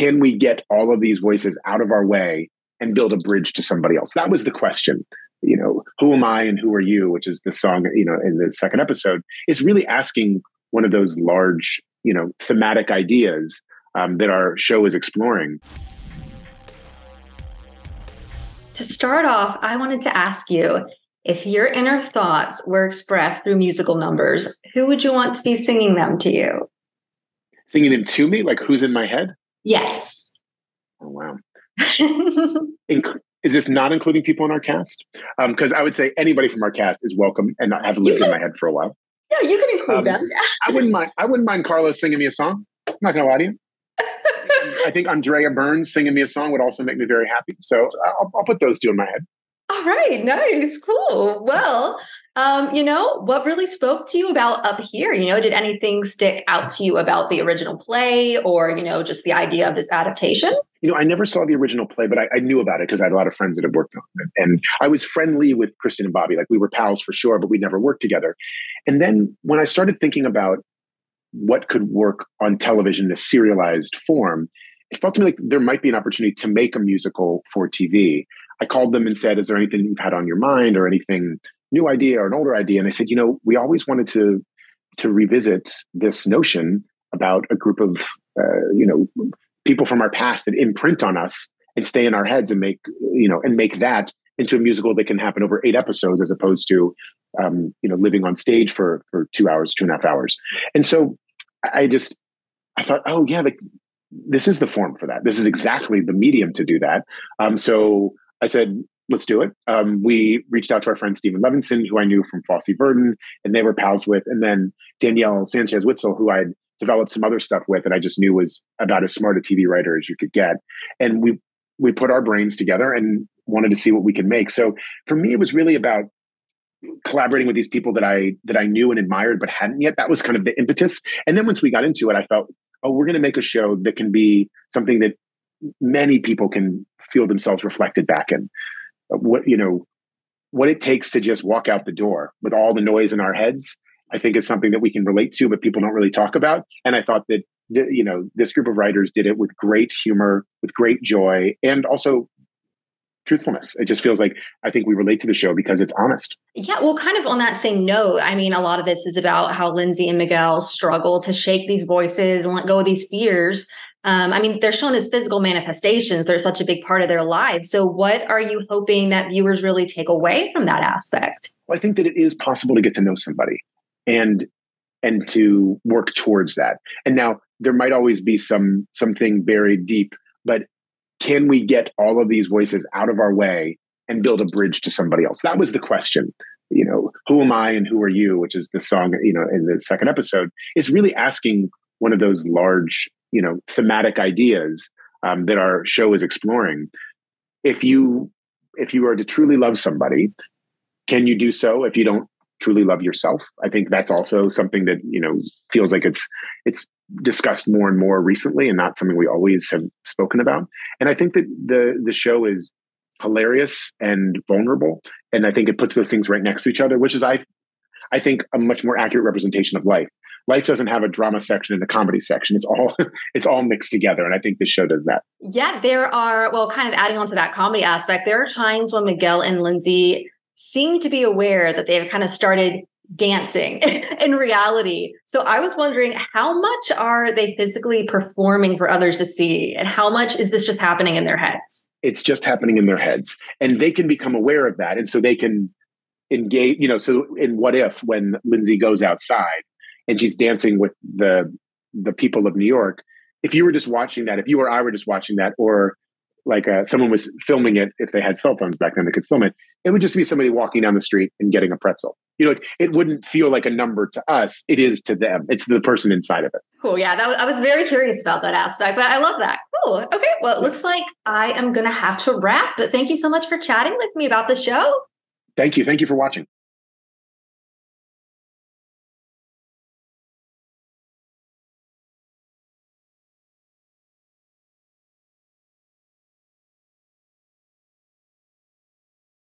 can we get all of these voices out of our way and build a bridge to somebody else? That was the question. Who am I and who are you, which is the song, in the second episode, is really asking one of those large, thematic ideas that our show is exploring. To start off, I wanted to ask you, if your inner thoughts were expressed through musical numbers, who would you want to be singing them to you? Singing them to me? Like who's in my head? Yes. Oh, wow. Is this not including people in our cast? Because I would say anybody from our cast is welcome and have lived in my head for a while. Yeah, you can include them. I wouldn't mind Carlos singing me a song. I'm not going to lie to you. I think Andrea Burns singing me a song would also make me very happy. So I'll put those two in my head. All right. Nice. Cool. Well, what really spoke to you about Up Here? Did anything stick out to you about the original play or, just the idea of this adaptation? I never saw the original play, but I knew about it because I had a lot of friends that had worked on it. And I was friendly with Kristen and Bobby. Like we were pals for sure, but we never worked together. And then when I started thinking about what could work on television in a serialized form, it felt to me like there might be an opportunity to make a musical for TV. I called them and said, is there anything you've had on your mind or anything, new idea or an older idea? And they said, we always wanted to revisit this notion about a group of, people from our past that imprint on us and stay in our heads and make that into a musical that can happen over 8 episodes as opposed to, living on stage for 2 hours, 2.5 hours. And so I thought, oh yeah, this is the form for that. This is exactly the medium to do that. So I said, let's do it. We reached out to our friend Stephen Levinson, who I knew from Fosse Verdon, and they were pals with, and then Danielle Sanchez-Witzel, who I'd developed some other stuff with, and I just knew was about as smart a TV writer as you could get. And we put our brains together and wanted to see what we could make. So for me, it was really about collaborating with these people that I knew and admired, but hadn't yet. That was kind of the impetus. And then once we got into it, I felt, we're going to make a show that can be something that many people can feel themselves reflected back in. What it takes to just walk out the door with all the noise in our heads, I think is something that we can relate to, but people don't really talk about. And I thought that, this group of writers did it with great humor, with great joy, and also truthfulness. It just feels like I think we relate to the show because it's honest. Yeah, well, kind of on that same note, I mean, a lot of this is about how Lindsay and Miguel struggle to shake these voices and let go of these fears. They're shown as physical manifestations. They're such a big part of their lives. So what are you hoping that viewers really take away from that aspect? Well, I think that it is possible to get to know somebody and to work towards that. And now there might always be something buried deep, but can we get all of these voices out of our way and build a bridge to somebody else? That was the question. Who am I and who are you, which is the song, in the second episode, is really asking one of those large, thematic ideas that our show is exploring. If you are to truly love somebody, can you do so if you don't truly love yourself? I think that's also something that, feels like it's discussed more and more recently and not something we always have spoken about. And I think that the show is hilarious and vulnerable. And I think it puts those things right next to each other, which is, I think, a much more accurate representation of life. Life doesn't have a drama section and a comedy section. It's all mixed together. And I think this show does that. Yeah, there are, kind of adding on to that comedy aspect, there are times when Miguel and Lindsay seem to be aware that they've kind of started dancing in reality. So I was wondering, how much are they physically performing for others to see? And how much is this just happening in their heads? It's just happening in their heads. And they can become aware of that. And so they can engage, so in What If, when Lindsay goes outside and she's dancing with the people of New York, if you were just watching that, if you or I were just watching that, or like someone was filming it, if they had cell phones back then, they could film it, it would just be somebody walking down the street and getting a pretzel. It wouldn't feel like a number to us. It is to them. It's the person inside of it. Cool. Yeah, I was very curious about that aspect, but I love that. Cool. Okay. Well, it looks like I am going to have to wrap, but thank you so much for chatting with me about the show. Thank you. Thank you for watching.